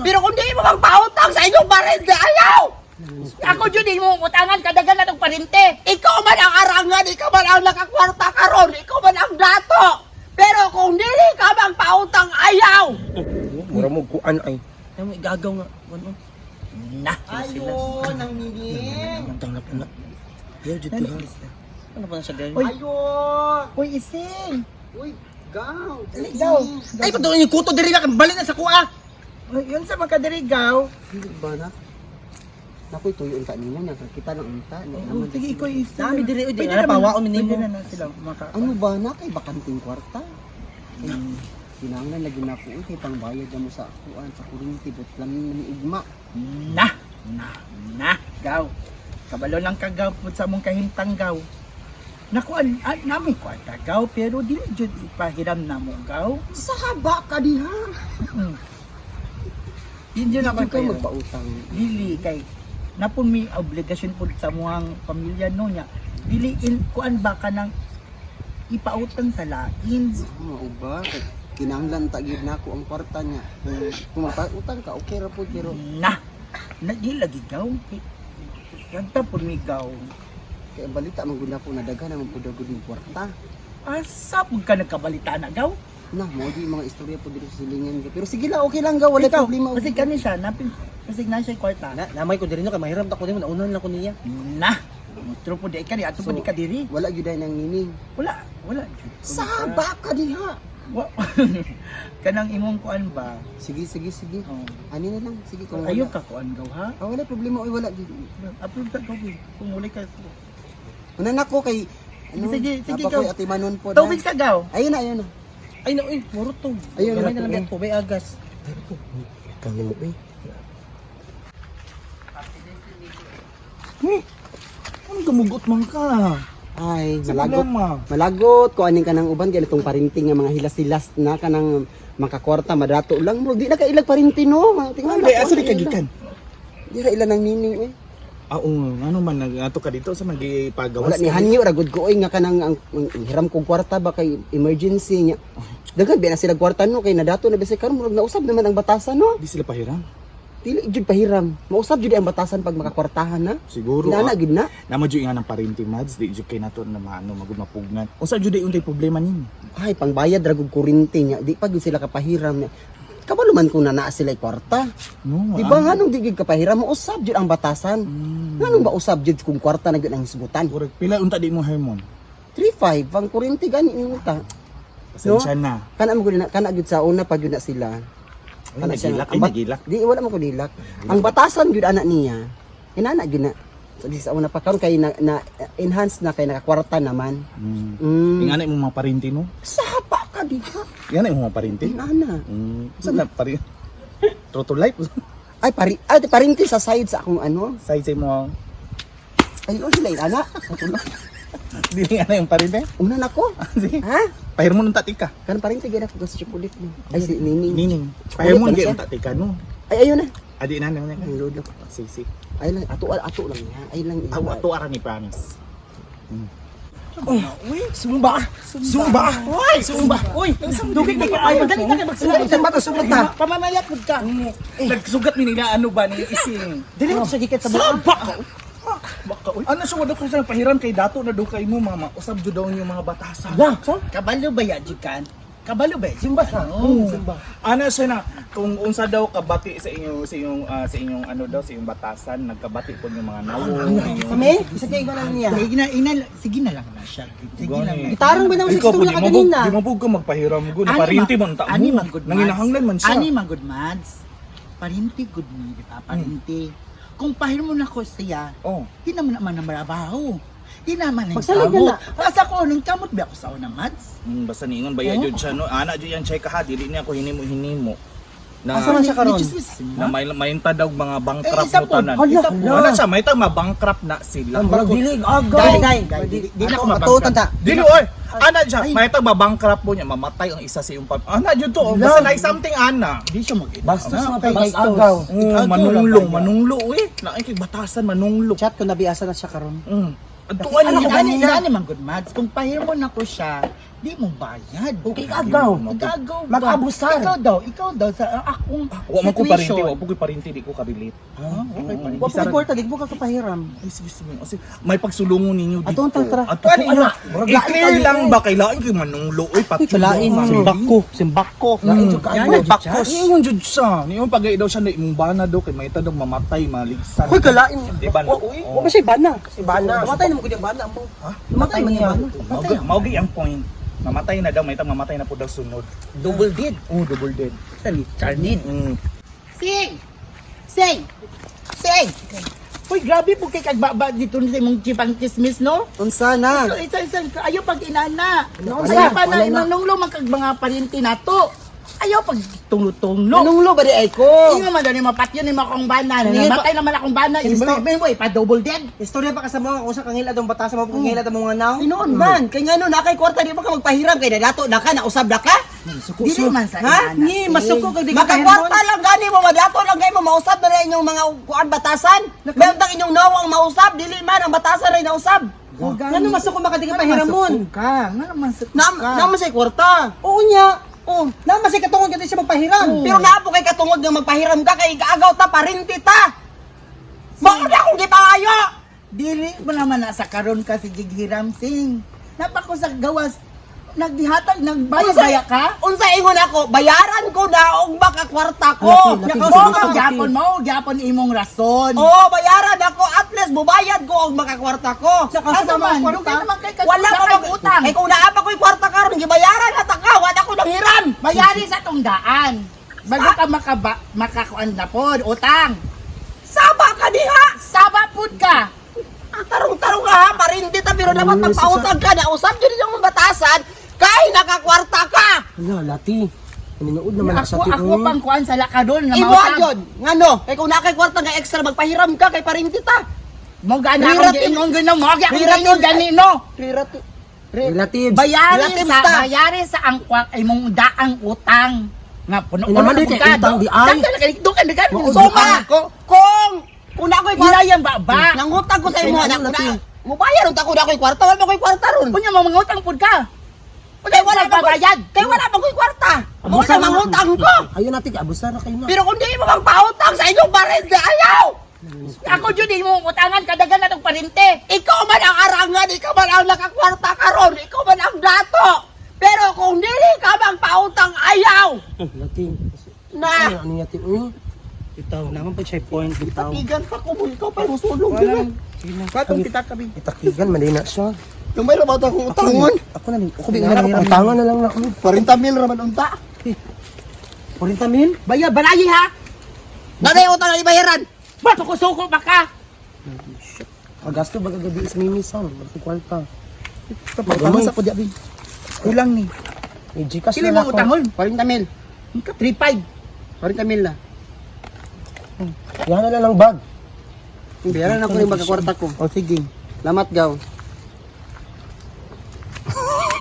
Pero kung di mo magpautang sa inyong parente, ayaw! Ako dyan di mo utangan kadagan na ng parente. Ikaw man ang arangan, ikaw man ang nakakwarta karon, ikaw man ang dato. Pero kung dili ka magpautang, ayaw! Mura mo kuan ay. Ay mo igagaw nga. Ano? Na! Ayun, ang mining. Ang tanggap na. Yo jud Ano? ha. Ano pa na siya dahil? Ayun. Uy, ising! Uy, gaw. Daligaw! Ay, patuloy yung kuto diri na, balik na sa kuha! Yun sa makadirigaw. Hindi ba na? Nakoy tuyo unta ninyo niya kita lang unta. Oh, sige, ikaw ising. Dami diri, Pwede di na pawaon Pwede minimo. na na sila maka... Ano ba na kay bakanting kwarta? Kinahanglan lagi na po kay pangbayad mo sa kuan sa kuryente bot lang ni igma. Na! Gaw! Kabalo lang kagaw po sa mong kahintang gaw. Nakuan, namin kwarta gaw, pero di jud ipahiram na mo gaw. Sa haba ka diha. Hindi na Hindi ka kayo. magpautang. Dili kay napon may obligasyon po sa muang pamilya no niya. Dili kuan ba ka nang ipautang sa lain. Mao ba? Kay kinahanglan tagid nako ang kwarta niya. Kung magpautang ka okay ra pud pero Na di lagi gaw. Kanta po mi gaw. kay ang balita man gud nako na daghan naman pud gud yung kwarta. Asa pud ka nagkabalita na gaw? Na mo di mga istorya pud diri sa silingan. Pero sige lang okay lang gaw wala Ikaw, problema. kasi kani siya napin kasi na siya kwarta. Namay ko diri no kay mahiram ta ko nimo naunan lang ko niya. Na. Mutro po di ka di ato po So, di ka diri. Wala gyud ay nang nining. Wala. Sa haba ka diha. Kanang imong kuan ba? Sige. Oh. Ani na lang. Sige kung Ayaw wala. ka kuan gaw ha? Ah, wala problema oy wala gyud. Approve ka gaw kung muli ka. Una nako kay Sige, napa gaw. ko'y atimanon po Tubig sa gaw. Ayun na. Ay na uy, muro to. Ayun Gamay na na lang to, yan po, may agas. Kami mo eh. Anong gamugot man ka? Ay, Sa malagot. problema. Malagot ko aning kanang uban kay itong parinting nga mga hilas-hilas na kanang makakwarta madato lang bro. Di na ka ilag parinting no. Tingnan Ay, asa di kagikan? Di ra ila nang nining eh. Oo, ano man nagato ka dito sa magipagawas. Wala ni hanyo ra gud ko oy nga kanang ang hiram kong kwarta ba kay emergency nya. Daghan bi na sila kwarta no kay nadato na bisay karon murag nausab naman ang batasan no. Di sila pahiram. Dili jud pahiram. Mausab jud ang batasan pag makakwartahan na. Siguro. Inana gid na. Namo jud nga ng parinti mads, di jud kay nato na maano magumapugnan. Unsa jud ay untay problema nin? Ay pangbayad ra gud kuryente nya. Di pa gid sila kapahiram nya. Kabalo man kung naa sila kwarta. No. Di ba nganong di gid kapahiram mausab jud ang batasan. Nganong ba usab jud kung kwarta na gyud ang hisgutan? Kurag pila unta di mo Hermon? 3.5 ang kuryente gani ni ta. Pasensya na. Kana mo gud na kana gud sa una pa gud na sila. Ay, nagilak, ay nagilak. Di wala mo ko dilak. Ang batasan gyud anak niya. Inana gyud na. So, di sa una pa karon kay na enhance na kay nakakwarta naman. Ingana mo mga parinti no? Sapa ka diha. Ingana mo mga parinti? Inana. Saan na parinti? True to life. Ay parinti sa side sa akong ano. Size mo. Ay o sila inana. Dili nga na yung parinti. Una na ko. Sige. Ha? Pahir mo ng tatika. Kan parinti gyud ako sa chocolate mo. Ay si Nining. Nining. Pahir mo Chocolate ng ba siya? tatika no. Ay ayun na. Adi na na. Ang load ako. Sige. Ay lang ato lang niya. Ay lang. Ato ara ni promise. Uy, Sumba! Uy, sumba. Uy, dugay ka pa ayo. Dali ka magsugat. Sugat ta. Pamamayat pud ka. Nagsugat ni nila ano ba ni ising. Dili mo sa gikat sa buwan. Baka uy. Ano siya wala ko sa pahiram kay dato na do kay mo mama. Usab jud daw yung mga batasan. Wa, kabalo ba ya jikan? Kabalo ba? Simba sa. Simba. Ano siya na kung unsa daw kabati sa inyong ano daw sa inyong batasan nagkabati po yung mga nawo. Kami? Sige ko lang niya. Sige na lang na siya. Sige na. Gitarong ba naman sa istorya ka ganina? Di mo po ka magpahiram gud. Parinti man ta. Ani man good. Nanginahanglan man siya. Ani man good mads. Parinti good mo, di ba? Parinti. Kung pahir mo na ko siya, Oh. di naman naman marabaho. Di naman ang Magsalig kamot. na. Asa ko nang kamot ba ako sa una mads? Basta niingon ba jud siya no. Ana jud yan check ha dili niya ko hinimo. Na Asa man siya karon? na may daw mga bankrupt isa mo po. tanan. Hala, Isa po. hala. Ano siya may bankrupt na sila. Dili agaw. Di na ko matutan ta. Dili oy. Ana siya, may bankrupt po niya, mamatay ang isa sa iyong Ana jud to. Basta na something ana. Di siya mag-ina. Bastos Ano? na kay agaw. Manunglo eh. Nakikibatasan manunglo. Chat ko nabiasa na siya karon. Tuan Ano niyo ka kanina. Gani man good mads. Kung pahirmo na ko siya, di mo bayad. Okay, agaw. Igagaw ba? Mag-abusar. Ikaw daw sa akong Wa man ko parinti, wa situation. po ko parinti, di ko kabilit. Ah, okay pa rin. Wa po kwarta, di mo ka kapahiram. Ay, sige, sige. Kasi may pagsulungon ninyo dito. Atong tara. Ato, ano? Murag lain I-clear kayo, lang ba? Kailangan kayo manunglo. Uy, Lain, Simbako. Lain jud ka agad. Bakos. Ingon jud siya. Niyon pagay daw siya na imong bana daw kay may daw mamatay, maligsan. Hoy, kalain. Di ba? Wa ba siya bana? Si bana. Matay na mo gud yung bana mo. Ha? Matay man yung bana. Maugi ang point. Mamatay na daw, may mamatay na po daw sunod. Double dead. Oh, double dead. Charnid. Sing! Sing! Sing! Uy, grabe po kay kagbaba dito sa imong chipang chismis, no? Unsa na? Isa, ayaw pag inana. Ano, Ayaw wala, pa na wala na. inanunglo magkag mga parinti na to. Ayaw pag tunglo-tunglo. Anong lo ba di ay ko? Ingo man dani mapatyon ni akong bana. Hindi Namatay naman akong bana. Isto- Ibo pa double dead. Istorya pa ka sa mga kung sa kangilad ang batasan mo kangilad ang mga naw. Inoon man, kay ngano na kay kwarta di ba ka magpahiram kay dato na ka na usab na ka? Dili man sa Ha? inana. Ni masuko kay di ka makakwarta lang gani mo madato lang kay mo mausab na rin inyong mga kuan batasan. Meron tang inyong nawang mausab dili man ang batasan ray nausab. Ngano masuko maka di ka pahiramon? Ka, nga naman sa Na masay kwarta. Oo nya. Oh, na masay katungod kay siya magpahiram. Pero naa po kay katungod nga magpahiram ka kay kaagaw ta parinti ta. Bakit akong gipangayo? Dili mo naman nasa karon ka si Jighiram Singh. Napako sa gawas nagdihatag nagbayad baya ka? Unsa ingon ako, bayaran ko na og baka kwarta ko. Gyapon imong rason. Oh, bayaran ako at least bubayad ko og makakwarta ko. Asa man, dugay naman kay Wala ko mag utang. Eh kung naa pa ko'y kwarta karon gibayaran at ka, wala ko nang hiram. Bayari sa tong daan. Bago ka makakuan na pod utang. Saba ka diha. Saba pud ka. Tarong-tarong ha, parindi ta pero dapat magpautang ka na usab jud yung batasan kay nakakwarta ka. Wala, lati. Nanood naman ako sa Ako pang kuan sa lakadon nga Imo mautang. jud. Ngano? Kay kung nakay kwarta nga extra magpahiram ka kay parindi ta. Mo gana Relative. akong giingon gino mo gyapon Relative. gani no. relatives. Bayari Relatives sa ta. ang imong daang utang. Nga puno Naman din kay utang di ay. Dukan Suma kung na ko'y kwarta Gilay ang baba. nangutang ko sa imo Kaya na ano natin? mubayar unta ko na ko'y kwarta wala ko'y kwarta ron. Kunya mo mangutang pud ka. Kay wala pa babayad. Kay wala pa ko'y kwarta. Mo Abusan na na mangutang ko. Ayun natin, abusar na kayo na. Pero kung di mo magpautang sa inyong parente, ayaw! Ako jud mo utangan kadagan na tong parinte. Ikaw man ang arangan, ikaw man ang nakakwarta karon, ikaw man ang dato. Pero kung dili ka magpautang, ayaw! Lati. Na! Ano yati? Bitaw, naman pa siya point, bitaw. Igan pa ko mo, ikaw pa musulong din. Katong kita kabi. Itakigan, mali na siya. Yung may labat akong utangon. Ako na, ako bigla na ang tangan na lang na. 40 mil raman unta. 40 mil? Baya balayi ha. Nanay utang na ibayaran. Ba suko ba ka? Magasto ba gagadi is mimisan? Magkikwarta. Kapag sa ko diabi. Kulang ni. May Gcash Kili na mo ako. utangol. 40 mil. 3.5. 40 mil na. Yan na lang bag. Bayaran ako yung magkakwarta ko. O sige. Lamat gaw.